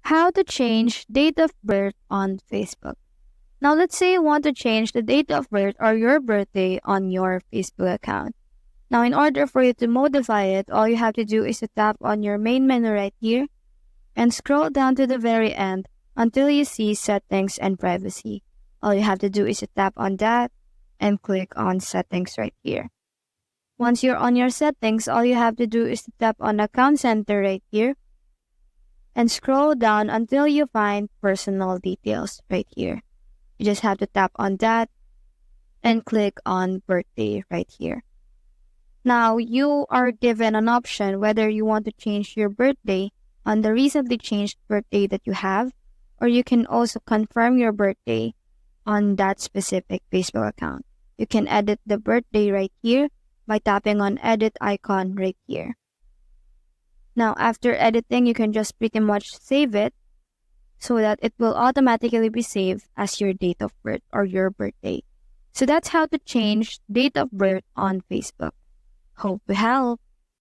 How to change date of birth on Facebook. Now, let's say you want to change the date of birth or your birthday on your Facebook account. Now, in order for you to modify it, all you have to do is to tap on your main menu right here and scroll down to the very end until you see Settings and Privacy. All you have to do is to tap on that and click on Settings right here. Once you're on your settings, all you have to do is to tap on Account Center right here and scroll down until you find Personal Details right here. You just have to tap on that and click on Birthday right here. Now, you are given an option whether you want to change your birthday on the recently changed birthday that you have, or you can also confirm your birthday on that specific Facebook account. You can edit the birthday right here by tapping on edit icon right here. Now, after editing, you can just pretty much save it so that it will automatically be saved as your date of birth or your birthday. So that's how to change date of birth on Facebook. Hope we help.